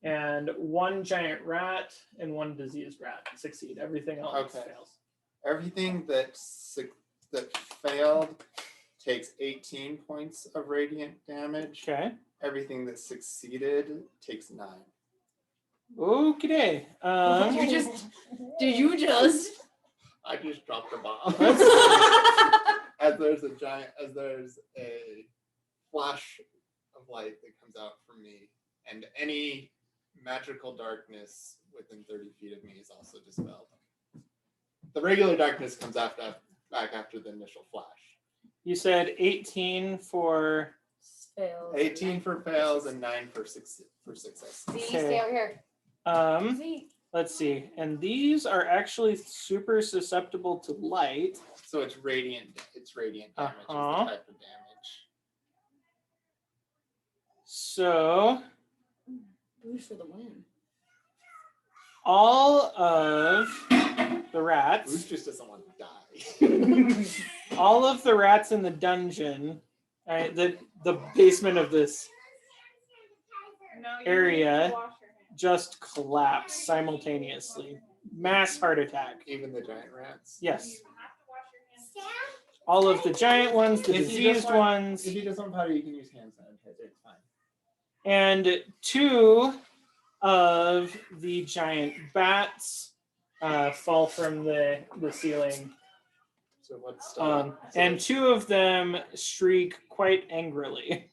[SPEAKER 1] and 1 giant rat and 1 diseased rat succeed. Everything else fails.
[SPEAKER 3] Everything that failed takes 18 points of radiant damage.
[SPEAKER 1] Okay.
[SPEAKER 3] Everything that succeeded takes 9.
[SPEAKER 1] Okay.
[SPEAKER 2] Did you just?
[SPEAKER 3] I just dropped a bomb. As there's a flash of light that comes out from me, and any magical darkness within 30 feet of me is also dispelled. The regular darkness comes back after the initial flash.
[SPEAKER 1] You said 18 for
[SPEAKER 2] Fails.
[SPEAKER 3] 18 for fails and 9 for success.
[SPEAKER 2] See, stay out here. See.
[SPEAKER 1] Let's see. And these are actually super susceptible to light.
[SPEAKER 3] So it's radiant. It's radiant damage. Is the type of damage.
[SPEAKER 1] So
[SPEAKER 2] Boost for the win.
[SPEAKER 1] all of the rats.
[SPEAKER 3] Bruce just doesn't want to die.
[SPEAKER 1] All of the rats in the dungeon, the basement of this area, just collapse simultaneously. Mass heart attack.
[SPEAKER 3] Even the giant rats?
[SPEAKER 1] Yes. All of the giant ones, the diseased ones.
[SPEAKER 3] If he doesn't want powder, you can use hand sanitizer. It's fine.
[SPEAKER 1] And 2 of the giant bats fall from the ceiling.
[SPEAKER 3] So what's
[SPEAKER 1] and 2 of them shriek quite angrily.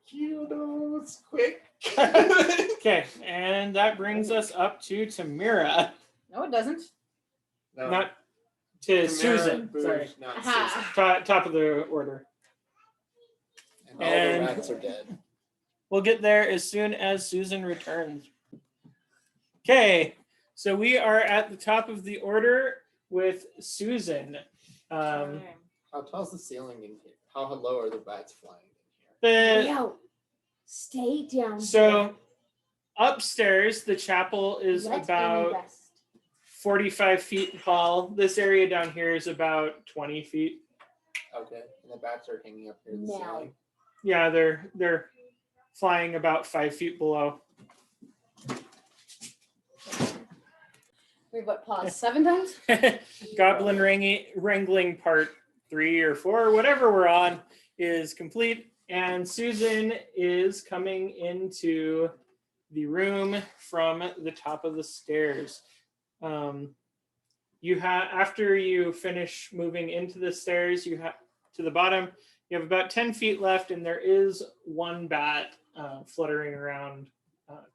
[SPEAKER 3] Kill those quick.
[SPEAKER 1] Okay, and that brings us up to Tamira.
[SPEAKER 2] No, it doesn't.
[SPEAKER 3] No.
[SPEAKER 1] Not to
[SPEAKER 3] Tamara,
[SPEAKER 1] Susan.
[SPEAKER 3] Boosh,
[SPEAKER 1] Sorry.
[SPEAKER 3] not
[SPEAKER 2] Aha.
[SPEAKER 3] Susan.
[SPEAKER 1] Top of the order.
[SPEAKER 3] And all
[SPEAKER 1] And-
[SPEAKER 3] the rats are dead.
[SPEAKER 1] We'll get there as soon as Susan returns. Okay, so we are at the top of the order with Susan.
[SPEAKER 3] How tall's the ceiling in here? How low are the bats flying in
[SPEAKER 1] The
[SPEAKER 5] Yo, stay down.
[SPEAKER 1] So upstairs, the chapel is
[SPEAKER 5] Let Amy
[SPEAKER 1] about
[SPEAKER 5] rest.
[SPEAKER 1] 45 feet tall. This area down here is about 20 feet.
[SPEAKER 3] here? Okay. And the bats are hanging up near the
[SPEAKER 5] No.
[SPEAKER 3] ceiling.
[SPEAKER 1] Yeah, they're flying about 5 feet below.
[SPEAKER 2] We've what, paused 7 times?
[SPEAKER 1] Goblin wrangling part 3 or 4, whatever we're on, is complete. And Susan is coming into the room from the top of the stairs. After you finish moving into the stairs, you have to the bottom. You have about 10 feet left, and there is 1 bat fluttering around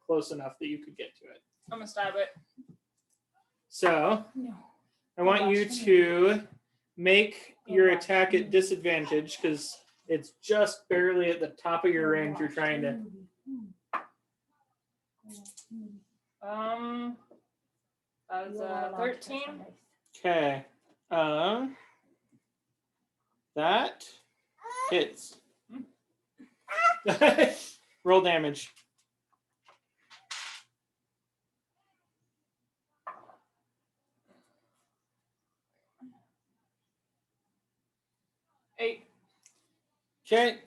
[SPEAKER 1] close enough that you could get to it.
[SPEAKER 4] I'm gonna stab it.
[SPEAKER 1] So
[SPEAKER 2] No.
[SPEAKER 1] I want you to make your attack at disadvantage because it's just barely at the top of your range. You're trying to.
[SPEAKER 4] That was 13.
[SPEAKER 1] Okay. That hits. Roll damage. Okay.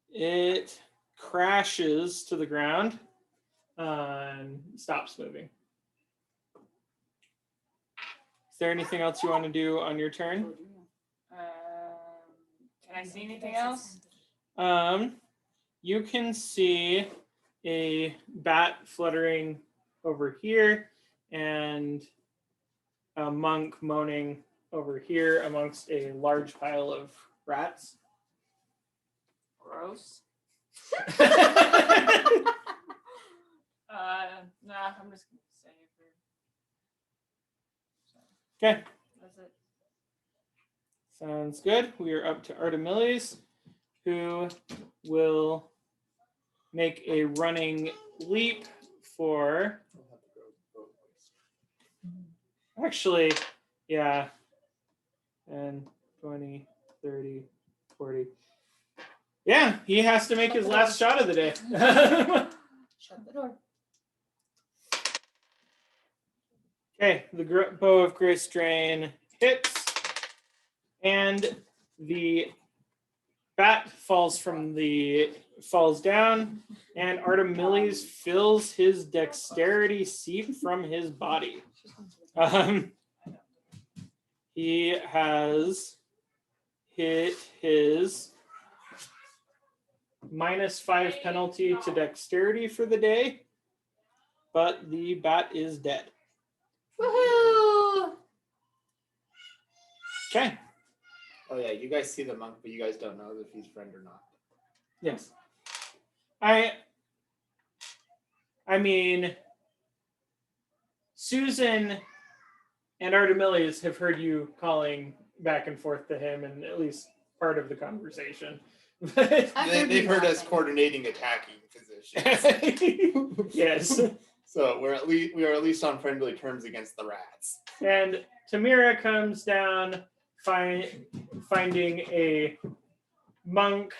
[SPEAKER 1] It crashes to the ground and stops moving. Is there anything else you want to do on your turn?
[SPEAKER 4] Can I see anything else?
[SPEAKER 1] You can see a bat fluttering over here and a monk moaning over here amongst a large pile of rats.
[SPEAKER 4] Gross. Nah, I'm just gonna say for.
[SPEAKER 1] Okay,
[SPEAKER 4] That's it.
[SPEAKER 1] sounds good. We are up to Artemiles, who will make a running leap for. Actually, yeah. And 20, 30, 40. Yeah, he has to make his last shot of the day.
[SPEAKER 2] Shut the door.
[SPEAKER 1] Okay, the bow of Grace Drain hits, and the bat falls down, and Artemiles fills his dexterity seep from his body. He has hit his -5 penalty to dexterity for the day, but the bat is dead.
[SPEAKER 2] Woohoo!
[SPEAKER 1] Okay.
[SPEAKER 3] Oh yeah, you guys see the monk, but you guys don't know if he's friend or not.
[SPEAKER 1] Yes. I mean, Susan and Artemiles have heard you calling back and forth to him in at least part of the conversation.
[SPEAKER 3] They've heard us coordinating attacking positions.
[SPEAKER 1] Yes.
[SPEAKER 3] So we are at least on friendly terms against the rats.
[SPEAKER 1] And Tamira comes down, finding a monk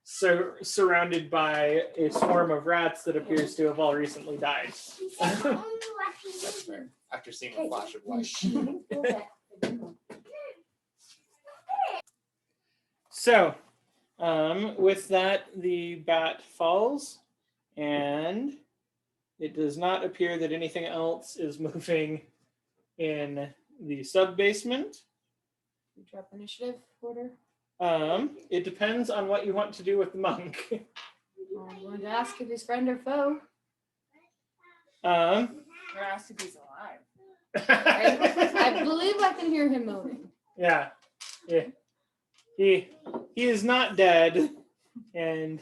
[SPEAKER 1] surrounded by a swarm of rats that appears to have all recently died.
[SPEAKER 3] That's fair. After seeing a flash of light.
[SPEAKER 1] So, with that, the bat falls, and it does not appear that anything else is moving in the sub-basement.
[SPEAKER 2] You drop initiative order.
[SPEAKER 1] It depends on what you want to do with the monk.
[SPEAKER 2] I'm going to ask if he's friend or foe.
[SPEAKER 4] I'm gonna ask if he's alive.
[SPEAKER 2] I believe I can hear him moaning.
[SPEAKER 1] Yeah. He is not dead, and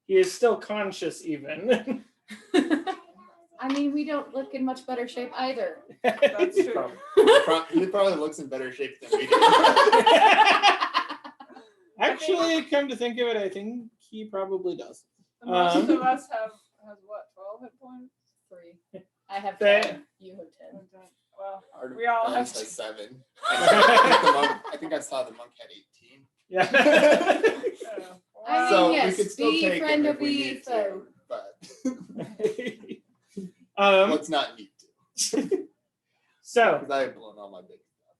[SPEAKER 1] he is still conscious even.
[SPEAKER 2] I mean, we don't look in much better shape either.
[SPEAKER 4] That's true.
[SPEAKER 3] He probably looks in better shape than we do.
[SPEAKER 1] Actually, come to think of it, I think he probably does.
[SPEAKER 4] The most of us has what, 12 hit points?
[SPEAKER 2] 3. I have
[SPEAKER 1] That-
[SPEAKER 2] 10. You have 10.
[SPEAKER 4] Okay. Well,
[SPEAKER 3] Our
[SPEAKER 4] we all have
[SPEAKER 3] balance has 7.
[SPEAKER 1] Yeah.
[SPEAKER 3] I think I saw the monk had 18.
[SPEAKER 1] Yeah.
[SPEAKER 2] I mean,
[SPEAKER 3] So
[SPEAKER 2] yes,
[SPEAKER 3] we could still
[SPEAKER 2] be
[SPEAKER 3] take
[SPEAKER 2] friend
[SPEAKER 3] him
[SPEAKER 2] or
[SPEAKER 3] if we
[SPEAKER 2] be
[SPEAKER 3] need
[SPEAKER 2] foe.
[SPEAKER 3] to, but let's not need to.
[SPEAKER 1] So,
[SPEAKER 3] Because I have blown all my big stuff.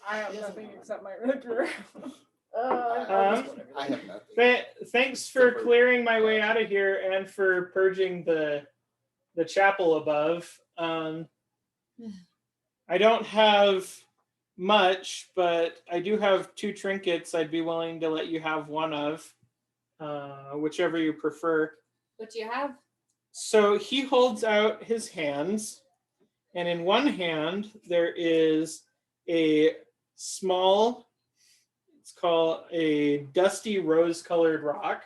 [SPEAKER 4] I have nothing except my rapier.
[SPEAKER 3] I have nothing.
[SPEAKER 1] thanks for clearing my way out of here and for purging the chapel above. I don't have much, but I do have 2 trinkets I'd be willing to let you have one of, whichever you prefer.
[SPEAKER 2] What do you have?
[SPEAKER 1] So he holds out his hands, and in one hand there is a small, it's called a dusty rose-colored rock.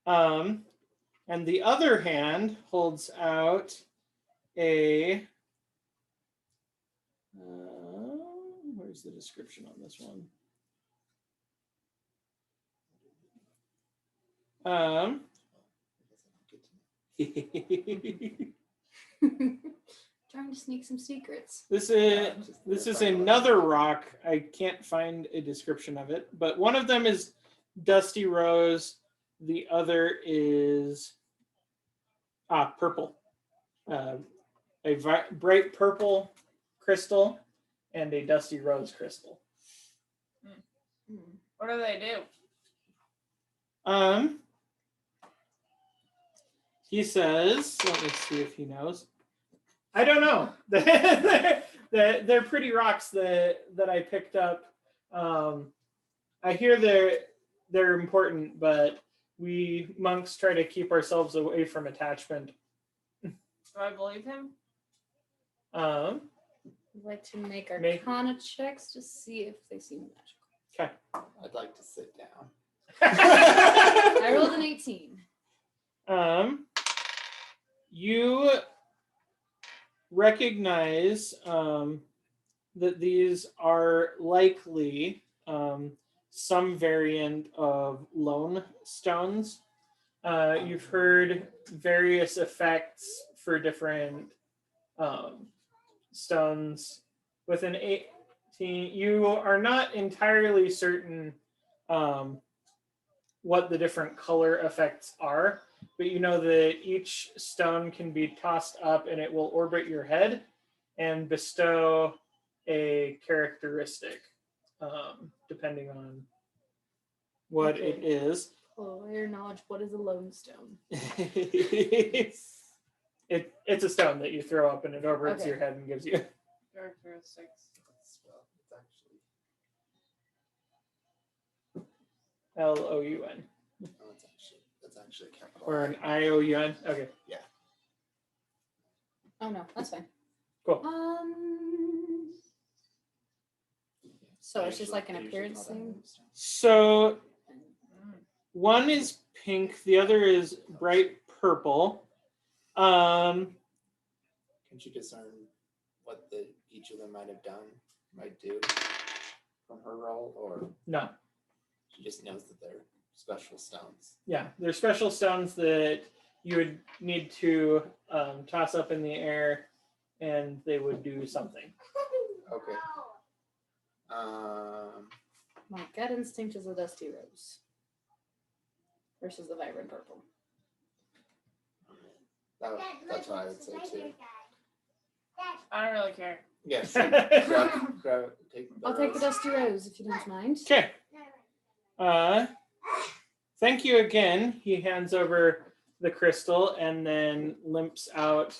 [SPEAKER 1] And the other hand holds out a, where's the description on this one?
[SPEAKER 2] Trying to sneak some secrets.
[SPEAKER 1] This is another rock. I can't find a description of it, but one of them is dusty rose. The other is purple. A bright purple crystal and a dusty rose crystal.
[SPEAKER 4] What do they do?
[SPEAKER 1] He says, let me see if he knows. I don't know. They're pretty rocks that I picked up. I hear they're important, but we monks try to keep ourselves away from attachment.
[SPEAKER 4] Do I believe him?
[SPEAKER 2] I'd like to make Arcana checks to see if they seem magical.
[SPEAKER 1] Okay.
[SPEAKER 3] I'd like to sit down.
[SPEAKER 2] I rolled an 18.
[SPEAKER 1] You recognize that these are likely some variant of loan stones. You've heard various effects for different stones. With an 18, you are not entirely certain what the different color effects are, but you know that each stone can be tossed up and it will orbit your head and bestow a characteristic, depending on what
[SPEAKER 2] Okay.
[SPEAKER 1] it is.
[SPEAKER 2] Player knowledge. What is a lone stone?
[SPEAKER 1] It's a stone that you throw up and it orbits your head and gives you
[SPEAKER 4] Characteristics.
[SPEAKER 3] It's actually
[SPEAKER 1] LOUN
[SPEAKER 3] that's actually capital.
[SPEAKER 1] or an IOUN. Okay.
[SPEAKER 2] Oh no, that's fine.
[SPEAKER 1] Cool.
[SPEAKER 2] So it's just like an appearance thing.
[SPEAKER 1] So one is pink, the other is bright purple.
[SPEAKER 3] Can she discern what each of them might do from her role, or
[SPEAKER 1] No.
[SPEAKER 3] she just knows that they're special stones?
[SPEAKER 1] Yeah, they're special stones that you would need to toss up in the air and they would do something.
[SPEAKER 3] Okay.
[SPEAKER 2] My gut instinct is a dusty rose versus the vibrant purple.
[SPEAKER 3] That's what I would say too.
[SPEAKER 4] I don't really care.
[SPEAKER 3] Yeah, sure.
[SPEAKER 2] I'll take the dusty rose if you don't mind.
[SPEAKER 1] Okay. Thank you again. He hands over the crystal and then limps out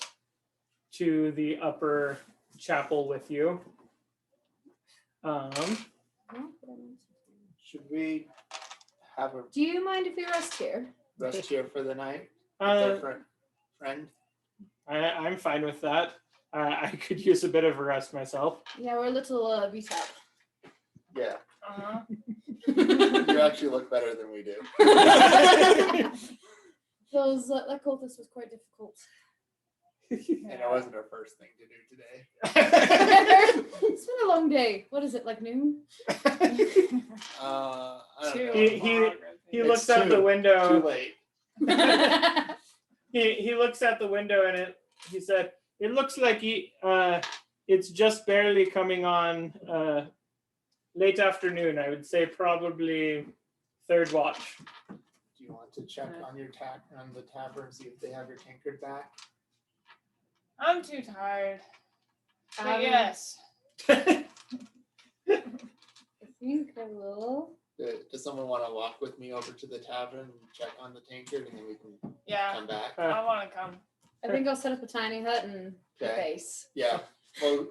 [SPEAKER 1] to the upper chapel with you.
[SPEAKER 3] Should we have a
[SPEAKER 2] Do you mind if we rest here?
[SPEAKER 3] rest here for the night?
[SPEAKER 1] Uh,
[SPEAKER 3] With our friend?
[SPEAKER 1] I'm fine with that. I could use a bit of a rest myself.
[SPEAKER 2] Yeah, we're a little beat up.
[SPEAKER 3] Yeah.
[SPEAKER 4] Uh-huh.
[SPEAKER 3] You actually look better than we do.
[SPEAKER 2] That cultist was quite difficult.
[SPEAKER 3] And it wasn't our first thing to do today.
[SPEAKER 2] It's been a long day. What is it, like noon?
[SPEAKER 3] I don't know.
[SPEAKER 1] He
[SPEAKER 3] It's
[SPEAKER 1] looks out the
[SPEAKER 3] Too
[SPEAKER 1] window.
[SPEAKER 3] late.
[SPEAKER 1] He looks out the window and he said, "It looks like it's just barely coming on late afternoon. I would say probably third watch."
[SPEAKER 3] Do you want to check on the tavern, see if they have your tankard back?
[SPEAKER 4] I'm too tired. But yes.
[SPEAKER 2] I think I will.
[SPEAKER 3] Does someone want to walk with me over to the tavern and check on the tankard, and then we can
[SPEAKER 4] Yeah.
[SPEAKER 3] come back?
[SPEAKER 4] I want to come.
[SPEAKER 2] I think I'll set up a tiny hut and a
[SPEAKER 3] Okay.
[SPEAKER 2] base.
[SPEAKER 3] Yeah. Well,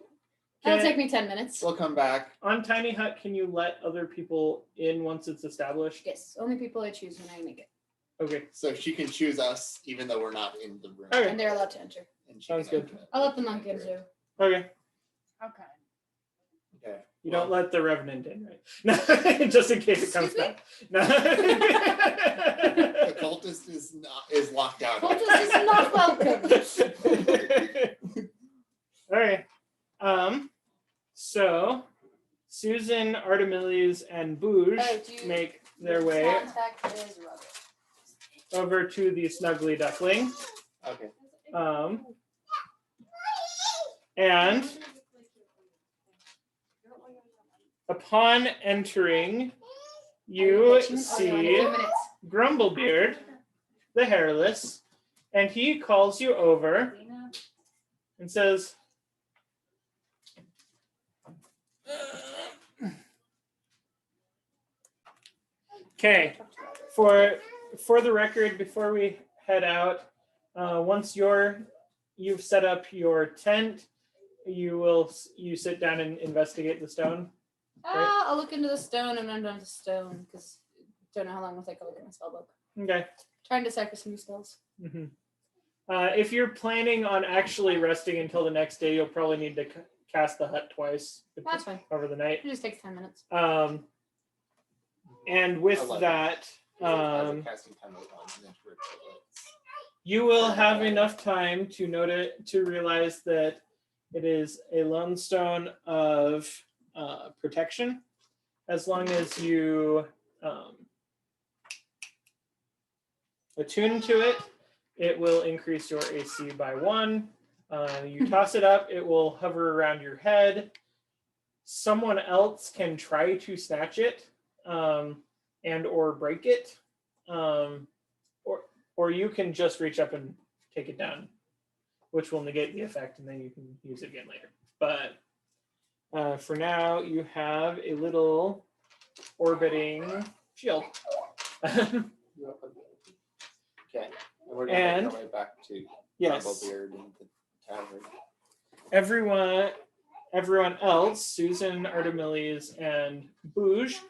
[SPEAKER 2] That'll take me 10 minutes.
[SPEAKER 3] we'll come back.
[SPEAKER 1] On Tiny Hut, can you let other people in once it's established?
[SPEAKER 2] Yes, only people I choose when I make it.
[SPEAKER 1] Okay.
[SPEAKER 3] So she can choose us even though we're not in the room.
[SPEAKER 1] Okay.
[SPEAKER 2] And they're allowed to enter.
[SPEAKER 3] And she
[SPEAKER 1] Sounds
[SPEAKER 3] can
[SPEAKER 1] good.
[SPEAKER 3] enter.
[SPEAKER 2] I'll let the monk in too.
[SPEAKER 1] Okay.
[SPEAKER 4] Okay.
[SPEAKER 3] Okay.
[SPEAKER 1] You don't let the Revenant in, right? No, just in case it comes
[SPEAKER 2] Excuse me?
[SPEAKER 1] back. No.
[SPEAKER 3] The cultist is locked out.
[SPEAKER 2] Cultist is not welcome.
[SPEAKER 1] All right. So Susan, Artemiles, and Bouge make their way
[SPEAKER 2] Contact is rubber.
[SPEAKER 1] over to the Snuggly Duckling.
[SPEAKER 3] Okay.
[SPEAKER 1] And upon entering, you see Grumblebeard, the hairless, and he calls you over and says, Okay. For the record, before we head out, once you've set up your tent, you sit down and investigate the stone. Right.
[SPEAKER 2] I'll look into the stone and I'm done with the stone because don't know how long it'll take to look in the spell book.
[SPEAKER 1] Okay.
[SPEAKER 2] Trying to decipher some new spells.
[SPEAKER 1] Mm-hmm. If you're planning on actually resting until the next day, you'll probably need to cast the hut twice.
[SPEAKER 2] That's fine.
[SPEAKER 1] Over the night.
[SPEAKER 2] It just takes 10 minutes.
[SPEAKER 1] And with
[SPEAKER 3] 11.
[SPEAKER 1] that,
[SPEAKER 3] casting time of 1
[SPEAKER 1] you will have enough time to realize that it is a lone stone of protection. As long as you attune to it, it will increase your AC by 1. You toss it up, it will hover around your head. Someone else can try to snatch it and or break it. Or you can just reach up and take it down, which will negate the effect, and then you can use it again later. But for now, you have a little orbiting shield.
[SPEAKER 3] Okay. And we're going to make our way back to
[SPEAKER 1] Yes.
[SPEAKER 3] Grumblebeard and the tavern.
[SPEAKER 1] Everyone else, Susan, Artemiles, and Bouge,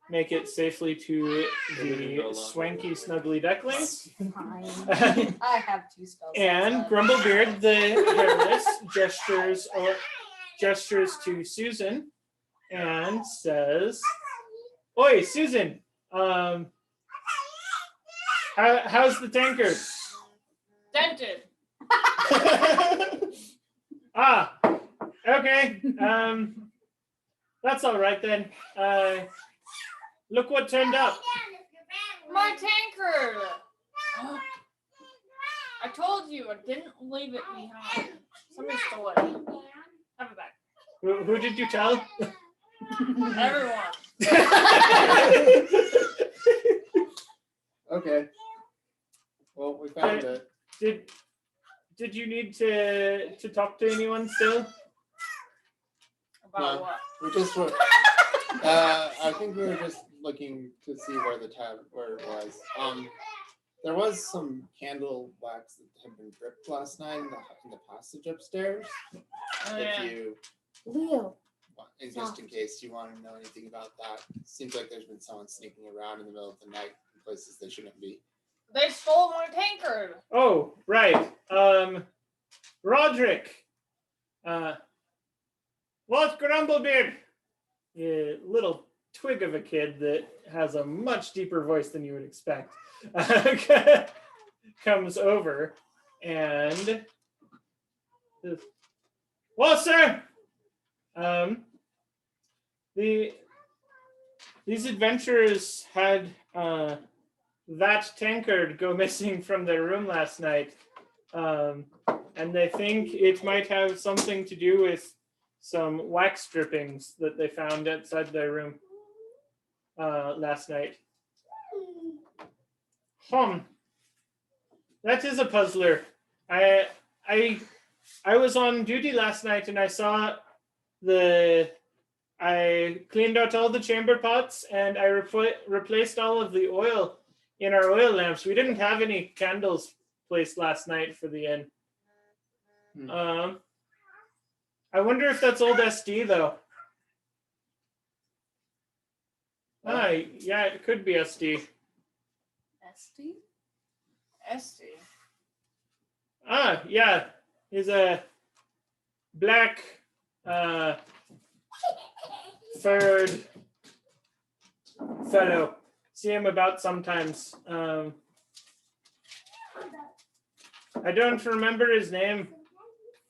[SPEAKER 1] make it safely to the swanky, snuggly duckling.
[SPEAKER 2] Fine. I have 2 spells.
[SPEAKER 1] And Grumblebeard, the hairless, gestures to Susan and says, "Oi, Susan, how's the tankard?"
[SPEAKER 4] Dented.
[SPEAKER 1] Okay. That's all right then. Look what turned up.
[SPEAKER 4] My tankard. I told you I didn't leave it behind. Somebody stole it. Have it back.
[SPEAKER 1] Who did you tell?
[SPEAKER 4] Everyone.
[SPEAKER 3] Okay. Well, we found it.
[SPEAKER 1] Did you need to talk to anyone still?
[SPEAKER 4] About
[SPEAKER 3] No.
[SPEAKER 4] what?
[SPEAKER 3] We just were. I think we were just looking to see where it was. There was some candle wax that had been dripped last night in the passage upstairs.
[SPEAKER 4] Oh,
[SPEAKER 3] If
[SPEAKER 4] yeah.
[SPEAKER 3] you,
[SPEAKER 5] Leo.
[SPEAKER 3] and just in case you want to know anything about that, seems like there's been someone sneaking around in the middle of the night in places they shouldn't be.
[SPEAKER 4] They stole my tankard.
[SPEAKER 1] Oh, right. Roderick. What Grumblebeard? A little twig of a kid that has a much deeper voice than you would expect. Comes over and says, "Well, sir, these adventurers had that tankard go missing from their room last night, and they think it might have something to do with some wax drippings that they found outside their room last night." That is a puzzler. I was on duty last night and I saw I cleaned out all the chamber pots and I replaced all of the oil in our oil lamps. We didn't have any candles placed last night for the inn. I wonder if that's old SD though. Yeah, it could be SD.
[SPEAKER 2] Esty?
[SPEAKER 4] Esty.
[SPEAKER 1] Yeah. He's a black furred fellow. See him about sometimes. I don't remember his name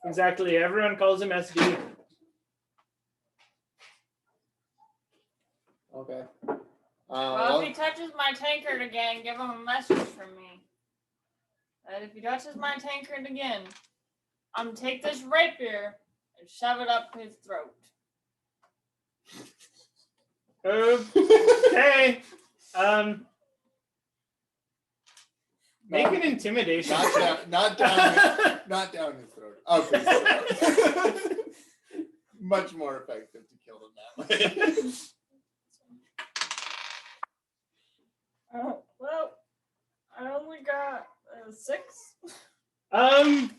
[SPEAKER 1] exactly. Everyone calls him SD.
[SPEAKER 3] Okay.
[SPEAKER 4] Well, if he touches my tankard again, give him a message from me. That if he touches my tankard again, I'm gonna take this rapier and shove it up his throat.
[SPEAKER 1] Okay. Make an intimidation.
[SPEAKER 3] Not down his throat. Up his throat. Much more effective to kill him that way.
[SPEAKER 1] No.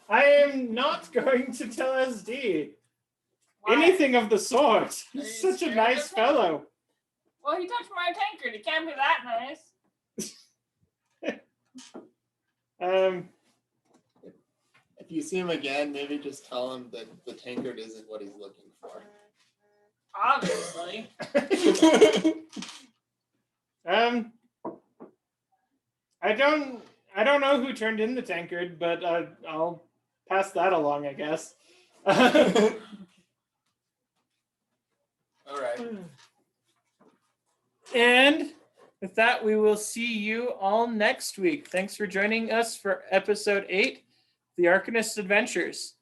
[SPEAKER 1] I am not going to tell SD
[SPEAKER 4] Why?
[SPEAKER 1] anything of the sort.
[SPEAKER 4] Are you
[SPEAKER 1] He's such a
[SPEAKER 4] scared
[SPEAKER 1] nice
[SPEAKER 4] of him?
[SPEAKER 1] fellow.
[SPEAKER 4] Well, he touched my tankard. It can't be that nice.
[SPEAKER 3] If you see him again, maybe just tell him that the tankard isn't what he's looking for.
[SPEAKER 4] Obviously.
[SPEAKER 1] I don't know who turned in the tankard, but I'll pass that along, I guess.
[SPEAKER 3] All right.
[SPEAKER 1] And with that, we will see you all next week. Thanks for joining us for episode 8, The Arcanist Adventures.